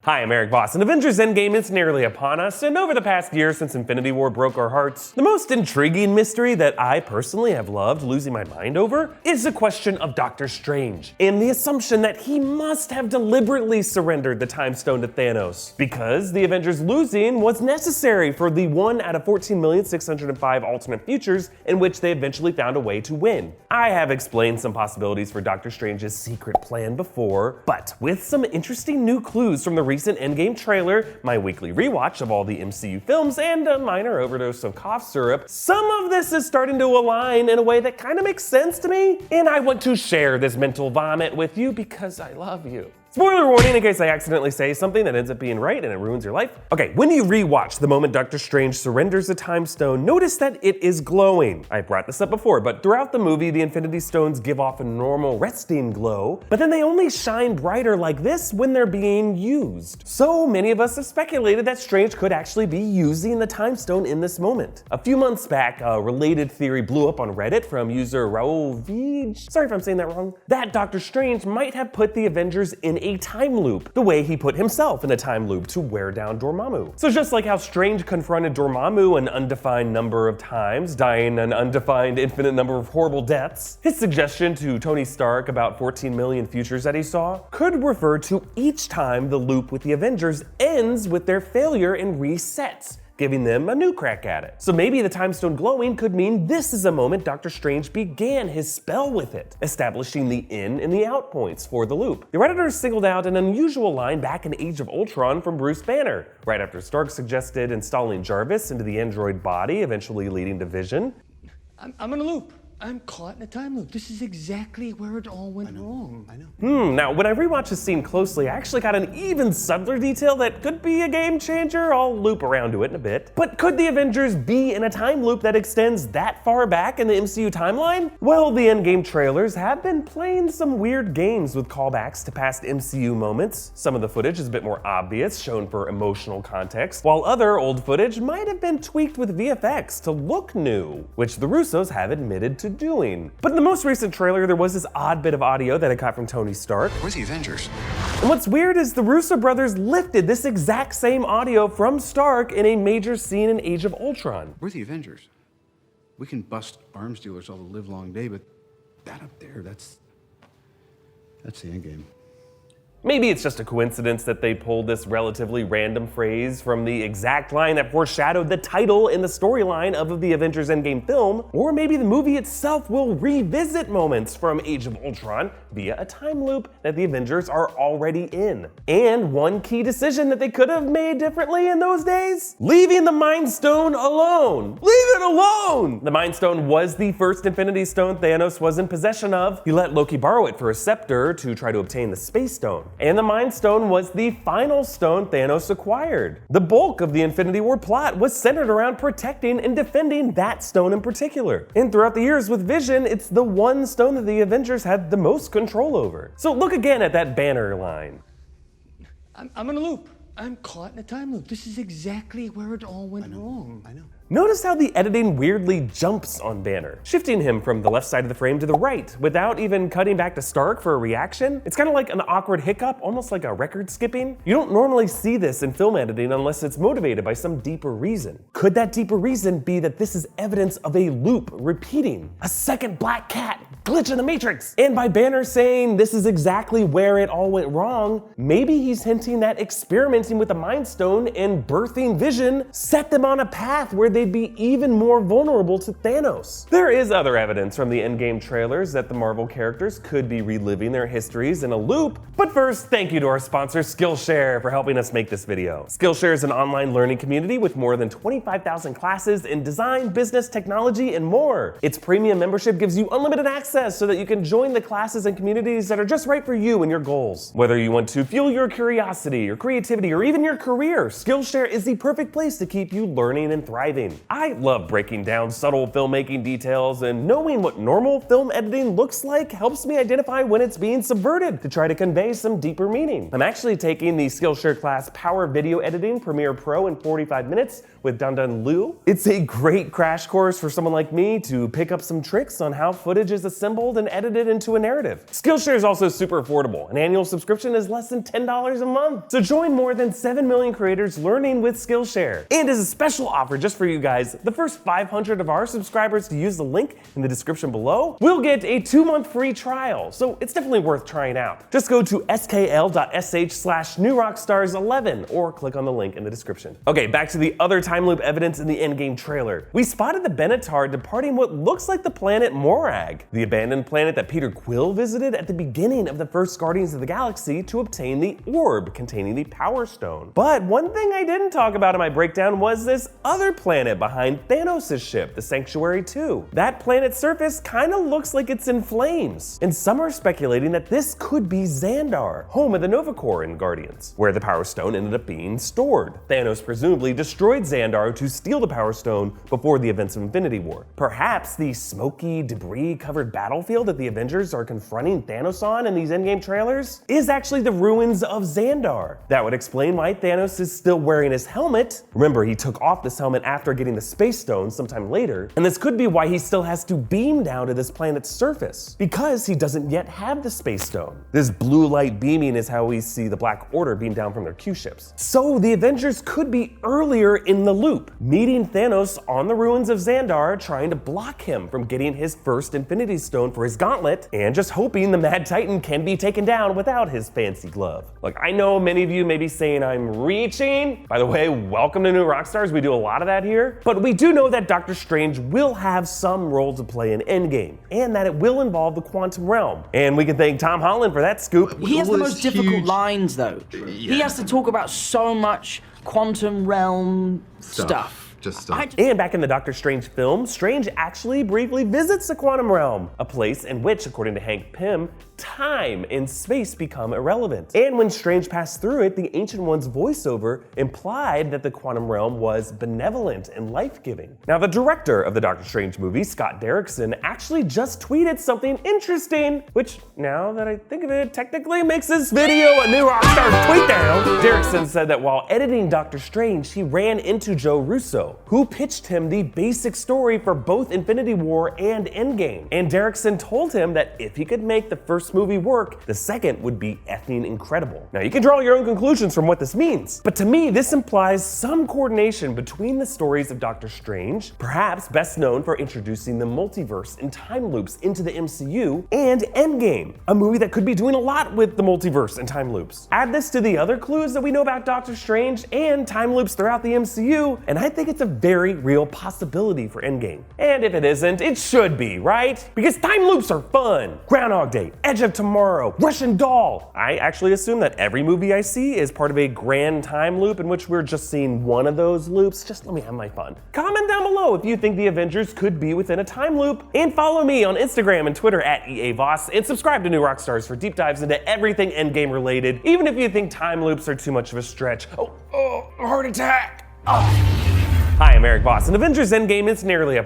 Hi, I'm Erik Voss, and Avengers Endgame is nearly upon us, and over the past year since Infinity War broke our hearts, the most intriguing mystery that I personally have loved losing my mind over is the question of Doctor Strange, and the assumption that he must have deliberately surrendered the Time Stone to Thanos, because the Avengers losing was necessary for the 1 out of 14,605 alternate futures in which they eventually found a way to win. I have explained some possibilities for Doctor Strange's secret plan before, but with some interesting new clues from the recent Endgame trailer, my weekly rewatch of all the MCU films, and a minor overdose of cough syrup, some of this is starting to align in a way that kind of makes sense to me, and I want to share this mental vomit with you because I love you. Spoiler warning in case I accidentally say something that ends up being right and it ruins your life. Okay, when you rewatch the moment Doctor Strange surrenders the Time Stone, notice that it is glowing. I brought this up before, but throughout the movie, the Infinity Stones give off a normal resting glow, but then they only shine brighter like this when they're being used. So many of us have speculated that Strange could actually be using the Time Stone in this moment. A few months back, a related theory blew up on Reddit from user Raoul sorry if I'm saying that wrong, that Doctor Strange might have put the Avengers in a time loop, the way he put himself in a time loop to wear down Dormammu. So just like how Strange confronted Dormammu an undefined number of times, dying an undefined infinite number of horrible deaths, his suggestion to Tony Stark about 14 million futures that he saw could refer to each time the loop with the Avengers ends with their failure and resets, giving them a new crack at it. So maybe the Time Stone glowing could mean this is a moment Doctor Strange began his spell with it, establishing the in and the out points for the loop. The Redditors singled out an unusual line back in Age of Ultron from Bruce Banner, right after Stark suggested installing Jarvis into the android body, eventually leading to Vision. I'm in a loop. I'm caught in a time loop. This is exactly where it all went wrong. I know. Now when I rewatched this scene closely, I actually got an even subtler detail that could be a game changer. I'll loop around to it in a bit. But could the Avengers be in a time loop that extends that far back in the MCU timeline? Well, the Endgame trailers have been playing some weird games with callbacks to past MCU moments. Some of the footage is a bit more obvious, shown for emotional context, while other old footage might have been tweaked with VFX to look new, which the Russos have admitted to doing. But in the most recent trailer, there was this odd bit of audio that I got from Tony Stark. Where's the Avengers? And what's weird is the Russo brothers lifted this exact same audio from Stark in a major scene in Age of Ultron. We're the Avengers. We can bust arms dealers all the live long day, but that up there, that's the end game. Maybe it's just a coincidence that they pulled this relatively random phrase from the exact line that foreshadowed the title in the storyline of the Avengers Endgame film, or maybe the movie itself will revisit moments from Age of Ultron via a time loop that the Avengers are already in. And one key decision that they could have made differently in those days? Leaving the Mind Stone alone. Leave it alone! The Mind Stone was the first Infinity Stone Thanos was in possession of. He let Loki borrow it for a scepter to try to obtain the Space Stone. And the Mind Stone was the final stone Thanos acquired. The bulk of the Infinity War plot was centered around protecting and defending that stone in particular. And throughout the years with Vision, it's the one stone that the Avengers had the most control over. So look again at that Banner line. I'm in a loop. I'm caught in a time loop. This is exactly where it all went wrong. I know. Notice how the editing weirdly jumps on Banner, shifting him from the left side of the frame to the right, without even cutting back to Stark for a reaction. It's kind of like an awkward hiccup, almost like a record skipping. You don't normally see this in film editing unless it's motivated by some deeper reason. Could that deeper reason be that this is evidence of a loop repeating? A second black cat glitch in the Matrix? And by Banner saying this is exactly where it all went wrong, maybe he's hinting that experimenting with the Mind Stone and birthing Vision set them on a path where they'd be even more vulnerable to Thanos. There is other evidence from the Endgame trailers that the Marvel characters could be reliving their histories in a loop. But first, thank you to our sponsor Skillshare for helping us make this video. Skillshare is an online learning community with more than 25,000 classes in design, business, technology, and more. Its premium membership gives you unlimited access so that you can join the classes and communities that are just right for you and your goals. Whether you want to fuel your curiosity, your creativity, or even your career, Skillshare is the perfect place to keep you learning and thriving. I love breaking down subtle filmmaking details, and knowing what normal film editing looks like helps me identify when it's being subverted to try to convey some deeper meaning. I'm actually taking the Skillshare class Power Video Editing Premiere Pro in 45 minutes with Dandan Liu. It's a great crash course for someone like me to pick up some tricks on how footage is assembled and edited into a narrative. Skillshare is also super affordable. An annual subscription is less than $10 a month. So join more than 7 million creators learning with Skillshare. And as a special offer just for you guys, the first 500 of our subscribers to use the link in the description below will get a 2-month free trial. So it's definitely worth trying out. Just go to skl.sh/newrockstars11 or click on the link in the description. Okay, back to the other time loop evidence in the Endgame trailer. We spotted the Benatar departing what looks like the planet Morag, the abandoned planet that Peter Quill visited at the beginning of the first Guardians of the Galaxy to obtain the orb containing the Power Stone. But one thing I didn't talk about in my breakdown was this other planet behind Thanos' ship, the Sanctuary 2. That planet's surface kind of looks like it's in flames, and some are speculating that this could be Xandar, home of the Nova Corps in Guardians, where the Power Stone ended up being stored. Thanos presumably destroyed Xandar to steal the Power Stone before the events of Infinity War. Perhaps the smoky, debris-covered battlefield that the Avengers are confronting Thanos on in these Endgame trailers is actually the ruins of Xandar. That would explain why Thanos is still wearing his helmet. Remember, he took off this helmet after getting the Space Stone sometime later, and this could be why he still has to beam down to this planet's surface, because he doesn't yet have the Space Stone. This blue light beaming is how we see the Black Order beam down from their Q ships. So the Avengers could be earlier in the loop, meeting Thanos on the ruins of Xandar, trying to block him from getting his first Infinity Stone for his gauntlet, and just hoping the Mad Titan can be taken down without his fancy glove. Look, I know many of you may be saying I'm reaching. By the way, welcome to New Rockstars. We do a lot of that here. But we do know that Doctor Strange will have some role to play in Endgame, and that it will involve the quantum realm. And we can thank Tom Holland for that scoop. He has the most difficult huge lines, though. He has to talk about so much quantum realm stuff. Just stuff. And back in the Doctor Strange film, Strange actually briefly visits the quantum realm, a place in which, according to Hank Pym, time and space become irrelevant. And when Strange passed through it, the Ancient One's voiceover implied that the quantum realm was benevolent and life-giving. Now, the director of the Doctor Strange movie, Scott Derrickson, actually just tweeted something interesting, which, now that I think of it, technically makes this video a New Rockstars tweet down. Derrickson said that while editing Doctor Strange, he ran into Joe Russo, who pitched him the basic story for both Infinity War and Endgame. And Derrickson told him that if he could make the first movie work, the second would be effing incredible. Now, you can draw your own conclusions from what this means, but to me, this implies some coordination between the stories of Doctor Strange, perhaps best known for introducing the multiverse and time loops into the MCU, and Endgame, a movie that could be doing a lot with the multiverse and time loops. Add this to the other clues that we know about Doctor Strange and time loops throughout the MCU, and I think it's a very real possibility for Endgame. And if it isn't, it should be, right? Because time loops are fun. Groundhog Day, Edge of Tomorrow, Russian Doll. I actually assume that every movie I see is part of a grand time loop in which we're just seeing one of those loops. Just let me have my fun. Comment down below if you think the Avengers could be within a time loop, and follow me on Instagram and Twitter at EA Voss, and subscribe to New Rockstars for deep dives into everything Endgame related, even if you think time loops are too much of a stretch. Oh, heart attack. Hi, I'm Erik Voss, and Avengers Endgame is nearly a